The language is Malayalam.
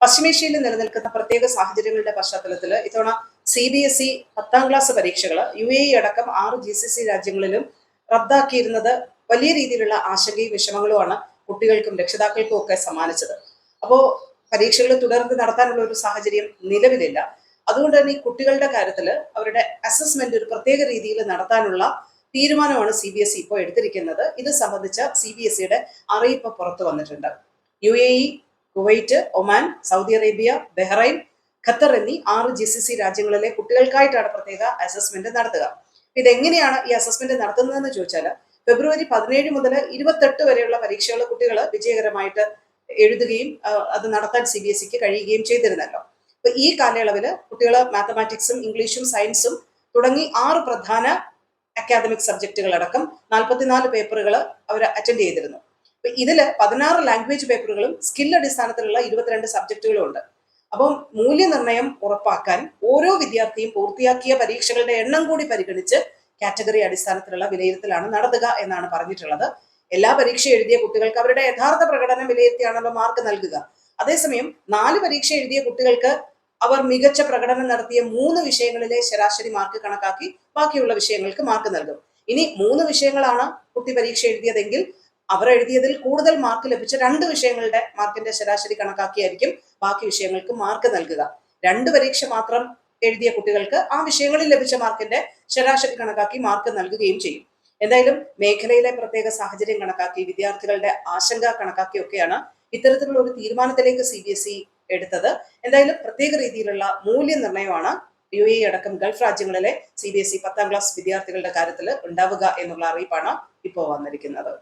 പശ്ചിമേഷ്യയിൽ നിലനിൽക്കുന്ന പ്രത്യേക സാഹചര്യങ്ങളുടെ പശ്ചാത്തലത്തിൽ ഇത്തവണ CBSE 10ാം ക്ലാസ് പരീക്ഷകൾ UAE അടക്കം 6 GCC രാജ്യങ്ങളിലും റദ്ദാക്കിയിരുന്നത് വലിയ രീതിയിലുള്ള ആശങ്കയും വിഷമങ്ങളുമാണ് കുട്ടികൾക്കും രക്ഷിതാക്കൾക്കും ഒക്കെ സമ്മാനിച്ചത്. അപ്പോൾ പരീക്ഷകൾ തുടർന്ന് നടത്താനുള്ള ഒരു സാഹചര്യം നിലവിലില്ല. അതുകൊണ്ട് തന്നെ ഈ കുട്ടികളുടെ കാര്യത്തിൽ അവരുടെ അസസ്മെന്റ് ഒരു പ്രത്യേക രീതിയിൽ നടത്താനുള്ള തീരുമാനമാണ് CBSE ഇപ്പോൾ എടുത്തിരിക്കുന്നത്. ഇത് സംബന്ധിച്ച CBSEയുടെ അറിയിപ്പ് പുറത്തു വന്നിട്ടുണ്ട്. UAE, Kuwait, Oman, Saudi Arabia, Bahrain, Qatar എന്നീ 6 GCC രാജ്യങ്ങളിലെ കുട്ടികൾക്കായിട്ടാണ് പ്രത്യേക അസസ്മെന്റ് നടത്തുക. ഇതെങ്ങനെയാണ് ഈ അസസ്മെന്റ് നടത്തുന്നതെന്ന് ചോദിച്ചാൽ ഫെബ്രുവരി 17 മുതൽ 28 വരെയുള്ള പരീക്ഷകൾ കുട്ടികൾ വിജയകരമായിട്ട് എഴുതുകയും അത് നടത്താൻ CBSEക്ക് കഴിയുകയും ചെയ്തിരുന്നല്ലോ. അപ്പൊ ഈ കാലയളവിൽ കുട്ടികൾ മാത്തമാറ്റിക്സും ഇംഗ്ലീഷും സയൻസും തുടങ്ങി 6 പ്രധാന അക്കാദമിക് സബ്ജക്റ്റുകൾ അടക്കം 44 പേപ്പറുകൾ അവർ അറ്റൻഡ് ചെയ്തിരുന്നു. അപ്പൊ ഇതില് 16 ലാംഗ്വേജ് പേപ്പറുകളും സ്കിൽ അടിസ്ഥാനത്തിലുള്ള 22 സബ്ജക്റ്റുകളും ഉണ്ട്. അപ്പം മൂല്യനിർണ്ണയം ഉറപ്പാക്കാൻ ഓരോ വിദ്യാർത്ഥിയും പൂർത്തിയാക്കിയ പരീക്ഷകളുടെ എണ്ണം കൂടി പരിഗണിച്ച് കാറ്റഗറി അടിസ്ഥാനത്തിലുള്ള വിലയിരുത്തലാണ് നടത്തുക എന്നാണ് പറഞ്ഞിട്ടുള്ളത്. എല്ലാ പരീക്ഷ എഴുതിയ കുട്ടികൾക്ക് അവരുടെ യഥാർത്ഥ പ്രകടനം വിലയിരുത്തിയാണല്ലോ മാർക്ക് നൽകുക. അതേസമയം 4 പരീക്ഷ എഴുതിയ കുട്ടികൾക്ക് അവർ മികച്ച പ്രകടനം നടത്തിയ 3 വിഷയങ്ങളിലെ ശരാശരി മാർക്ക് കണക്കാക്കി ബാക്കിയുള്ള വിഷയങ്ങൾക്ക് മാർക്ക് നൽകും. ഇനി 3 വിഷയങ്ങളാണ് കുട്ടി പരീക്ഷ എഴുതിയതെങ്കിൽ അവർ എഴുതിയതിൽ കൂടുതൽ മാർക്ക് ലഭിച്ച 2 വിഷയങ്ങളുടെ മാർക്കിന്റെ ശരാശരി കണക്കാക്കിയായിരിക്കും ബാക്കി വിഷയങ്ങൾക്ക് മാർക്ക് നൽകുക. 2 പരീക്ഷ മാത്രം എഴുതിയ കുട്ടികൾക്ക് ആ വിഷയങ്ങളിൽ ലഭിച്ച മാർക്കിന്റെ ശരാശരി കണക്കാക്കി മാർക്ക് നൽകുകയും ചെയ്യും. എന്തായാലും മേഖലയിലെ പ്രത്യേക സാഹചര്യം കണക്കാക്കി വിദ്യാർത്ഥികളുടെ ആശങ്ക കണക്കാക്കിയൊക്കെയാണ് ഇത്തരത്തിലുള്ള ഒരു തീരുമാനത്തിലേക്ക് CBSE എടുത്തത്. എന്തായാലും പ്രത്യേക രീതിയിലുള്ള മൂല്യനിർണ്ണയമാണ് UAE അടക്കം ഗൾഫ് രാജ്യങ്ങളിലെ CBSE 10ാം ക്ലാസ് വിദ്യാർത്ഥികളുടെ കാര്യത്തിൽ ഉണ്ടാവുക എന്നുള്ള അറിയിപ്പാണ് ഇപ്പോൾ വന്നിരിക്കുന്നത്.